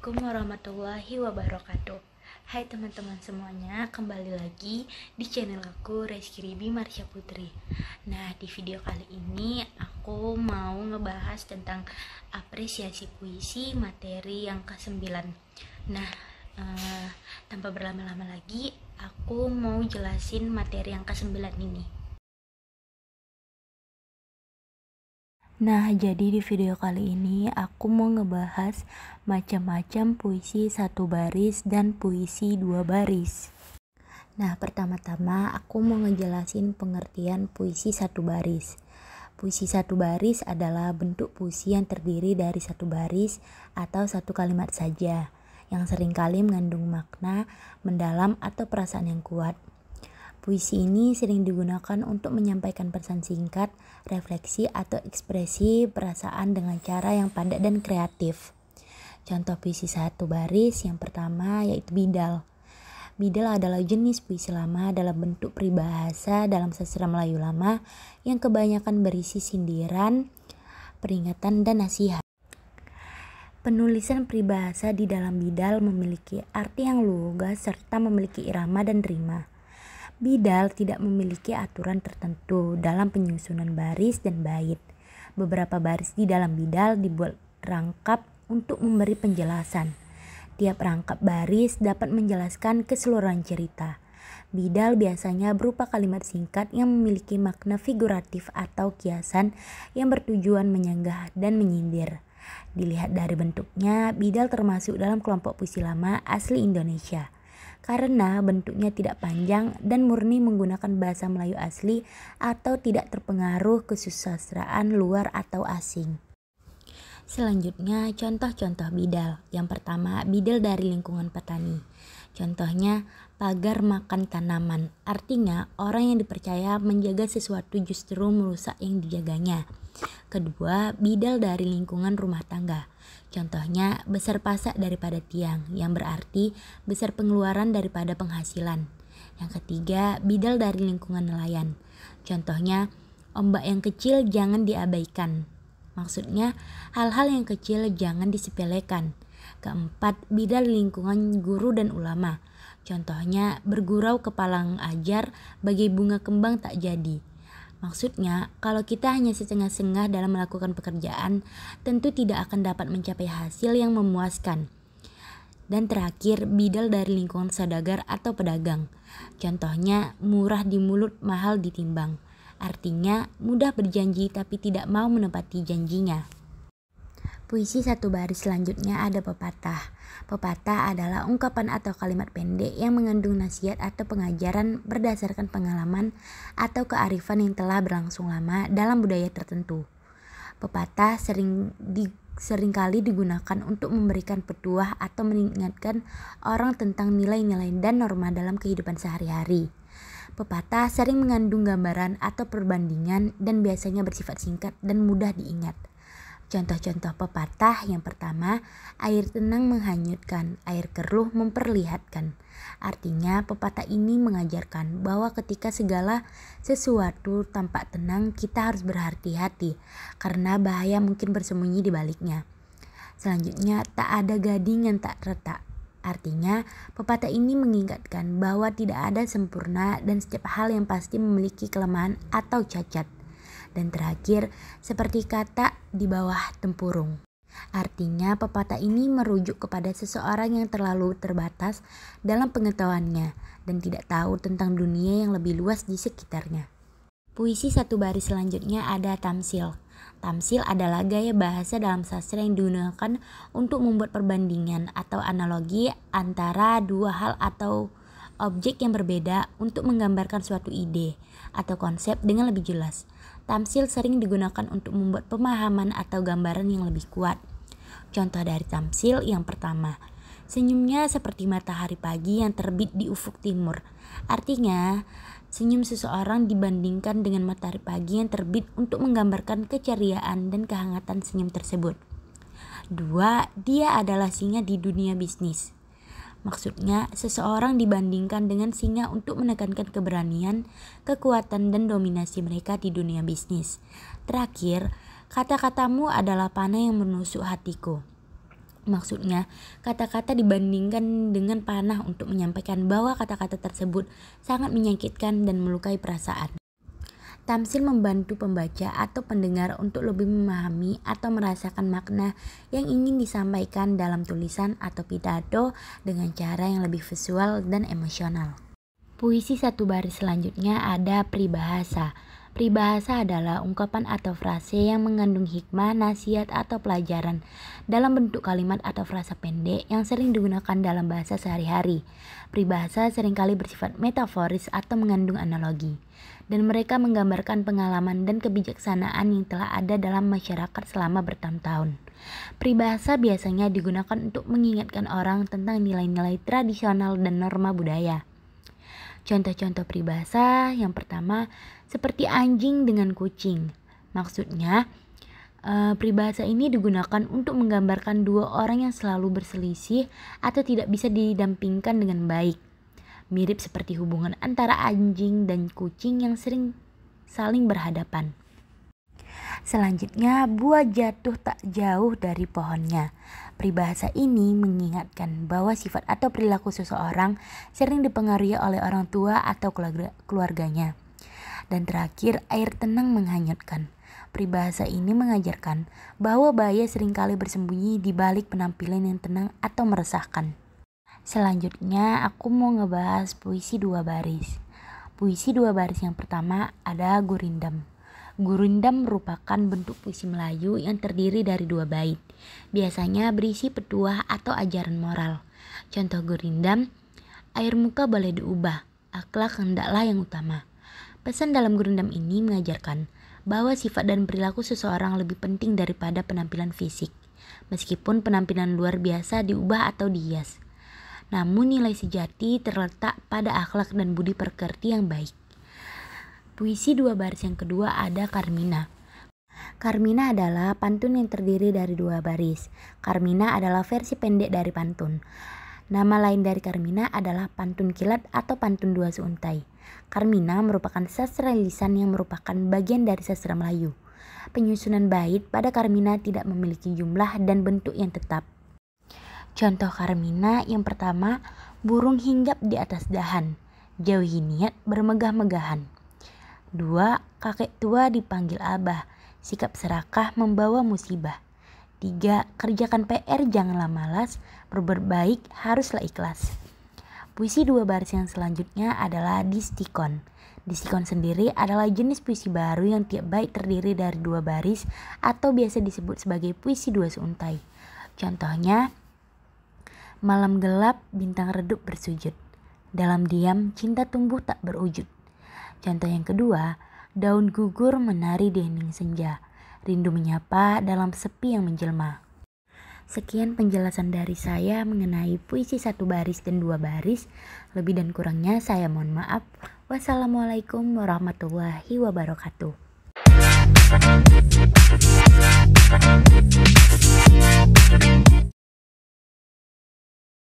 Assalamualaikum warahmatullahi wabarakatuh. Hai teman-teman semuanya, kembali lagi di channel aku Reski Ribi Marsha Putri. Nah, di video kali ini aku mau ngebahas tentang apresiasi puisi materi yang ke-9. Nah, tanpa berlama-lama lagi, aku mau jelasin materi yang ke-9 ini. Nah, jadi di video kali ini aku mau ngebahas macam-macam puisi satu baris dan puisi dua baris. Nah, pertama-tama aku mau ngejelasin pengertian puisi satu baris. Puisi satu baris adalah bentuk puisi yang terdiri dari satu baris atau satu kalimat saja, yang seringkali mengandung makna mendalam atau perasaan yang kuat. Puisi ini sering digunakan untuk menyampaikan pesan singkat, refleksi, atau ekspresi perasaan dengan cara yang padat dan kreatif. Contoh puisi satu baris yang pertama yaitu bidal. Bidal adalah jenis puisi lama dalam bentuk peribahasa dalam sastra Melayu lama yang kebanyakan berisi sindiran, peringatan, dan nasihat. Penulisan peribahasa di dalam bidal memiliki arti yang lugas serta memiliki irama dan rima. Bidal tidak memiliki aturan tertentu dalam penyusunan baris dan bait. Beberapa baris di dalam bidal dibuat rangkap untuk memberi penjelasan. Tiap rangkap baris dapat menjelaskan keseluruhan cerita. Bidal biasanya berupa kalimat singkat yang memiliki makna figuratif atau kiasan yang bertujuan menyanggah dan menyindir. Dilihat dari bentuknya, bidal termasuk dalam kelompok puisi lama asli Indonesia. Karena bentuknya tidak panjang dan murni menggunakan bahasa Melayu asli atau tidak terpengaruh kesusastraan luar atau asing. Selanjutnya, contoh-contoh bidal. Yang pertama, bidal dari lingkungan petani. Contohnya, pagar makan tanaman. Artinya, orang yang dipercaya menjaga sesuatu justru merusak yang dijaganya. Kedua, bidal dari lingkungan rumah tangga. Contohnya, besar pasak daripada tiang, yang berarti besar pengeluaran daripada penghasilan. Yang ketiga, bidal dari lingkungan nelayan. Contohnya, ombak yang kecil jangan diabaikan. Maksudnya, hal-hal yang kecil jangan disepelekan. Keempat, bidal lingkungan guru dan ulama. Contohnya, bergurau kepala ajar, bagai bunga kembang tak jadi. Maksudnya, kalau kita hanya setengah-setengah dalam melakukan pekerjaan, tentu tidak akan dapat mencapai hasil yang memuaskan. Dan terakhir, bidal dari lingkungan saudagar atau pedagang. Contohnya, murah di mulut, mahal ditimbang. Artinya, mudah berjanji tapi tidak mau menepati janjinya. Puisi satu baris selanjutnya ada pepatah. Pepatah adalah ungkapan atau kalimat pendek yang mengandung nasihat atau pengajaran berdasarkan pengalaman atau kearifan yang telah berlangsung lama dalam budaya tertentu. Pepatah seringkali digunakan untuk memberikan petuah atau mengingatkan orang tentang nilai-nilai dan norma dalam kehidupan sehari-hari. Pepatah sering mengandung gambaran atau perbandingan dan biasanya bersifat singkat dan mudah diingat. Contoh-contoh pepatah yang pertama, air tenang menghanyutkan, air keruh memperlihatkan. Artinya pepatah ini mengajarkan bahwa ketika segala sesuatu tampak tenang, kita harus berhati-hati karena bahaya mungkin bersembunyi di baliknya. Selanjutnya, tak ada gading yang tak retak. Artinya pepatah ini mengingatkan bahwa tidak ada sempurna dan setiap hal yang pasti memiliki kelemahan atau cacat. Dan terakhir, seperti kata di bawah tempurung. Artinya pepatah ini merujuk kepada seseorang yang terlalu terbatas dalam pengetahuannya dan tidak tahu tentang dunia yang lebih luas di sekitarnya. Puisi satu baris selanjutnya ada tamsil. Tamsil adalah gaya bahasa dalam sastra yang digunakan untuk membuat perbandingan atau analogi antara dua hal atau objek yang berbeda untuk menggambarkan suatu ide atau konsep dengan lebih jelas. Tamsil sering digunakan untuk membuat pemahaman atau gambaran yang lebih kuat. Contoh dari tamsil yang pertama, senyumnya seperti matahari pagi yang terbit di ufuk timur. Artinya, senyum seseorang dibandingkan dengan matahari pagi yang terbit untuk menggambarkan keceriaan dan kehangatan senyum tersebut. Dua, dia adalah singa di dunia bisnis. Maksudnya, seseorang dibandingkan dengan singa untuk menekankan keberanian, kekuatan, dan dominasi mereka di dunia bisnis. Terakhir, kata-katamu adalah panah yang menusuk hatiku. Maksudnya, kata-kata dibandingkan dengan panah untuk menyampaikan bahwa kata-kata tersebut sangat menyakitkan dan melukai perasaan. Tamsil membantu pembaca atau pendengar untuk lebih memahami atau merasakan makna yang ingin disampaikan dalam tulisan atau pidato dengan cara yang lebih visual dan emosional. Puisi satu baris selanjutnya ada peribahasa. Peribahasa adalah ungkapan atau frase yang mengandung hikmah, nasihat, atau pelajaran dalam bentuk kalimat atau frasa pendek yang sering digunakan dalam bahasa sehari-hari. Peribahasa seringkali bersifat metaforis atau mengandung analogi, dan mereka menggambarkan pengalaman dan kebijaksanaan yang telah ada dalam masyarakat selama bertahun-tahun. Peribahasa biasanya digunakan untuk mengingatkan orang tentang nilai-nilai tradisional dan norma budaya. Contoh-contoh peribahasa yang pertama, seperti anjing dengan kucing. Maksudnya, peribahasa ini digunakan untuk menggambarkan dua orang yang selalu berselisih atau tidak bisa didampingkan dengan baik. Mirip seperti hubungan antara anjing dan kucing yang sering saling berhadapan. Selanjutnya, buah jatuh tak jauh dari pohonnya. Peribahasa ini mengingatkan bahwa sifat atau perilaku seseorang sering dipengaruhi oleh orang tua atau keluarganya. Dan terakhir, air tenang menghanyutkan. Peribahasa ini mengajarkan bahwa bahaya seringkali bersembunyi di balik penampilan yang tenang atau meresahkan. Selanjutnya, aku mau ngebahas puisi dua baris. Puisi dua baris yang pertama ada Gurindam. Gurindam merupakan bentuk puisi Melayu yang terdiri dari dua bait. Biasanya berisi petuah atau ajaran moral. Contoh Gurindam, air muka boleh diubah, akhlak hendaklah yang utama. Pesan dalam Gurindam ini mengajarkan bahwa sifat dan perilaku seseorang lebih penting daripada penampilan fisik, meskipun penampilan luar biasa diubah atau dihias. Namun nilai sejati terletak pada akhlak dan budi pekerti yang baik. Puisi dua baris yang kedua ada Carmina. Carmina adalah pantun yang terdiri dari dua baris. Carmina adalah versi pendek dari pantun. Nama lain dari Carmina adalah pantun kilat atau pantun dua seuntai. Carmina merupakan sastra lisan yang merupakan bagian dari sastra Melayu. Penyusunan bait pada Carmina tidak memiliki jumlah dan bentuk yang tetap. Contoh Carmina yang pertama, burung hinggap di atas dahan, jauhi niat bermegah-megahan. 2. Kakek tua dipanggil abah, sikap serakah membawa musibah. 3. Kerjakan PR janganlah malas, berbuat baik haruslah ikhlas. Puisi dua baris yang selanjutnya adalah Distikon. Distikon sendiri adalah jenis puisi baru yang tiap bait terdiri dari dua baris atau biasa disebut sebagai puisi dua seuntai. Contohnya, malam gelap bintang redup bersujud, dalam diam cinta tumbuh tak berwujud. Contoh yang kedua, daun gugur menari di hening senja, rindu menyapa dalam sepi yang menjelma. Sekian penjelasan dari saya mengenai puisi satu baris dan dua baris. Lebih dan kurangnya saya mohon maaf. Wassalamualaikum warahmatullahi wabarakatuh.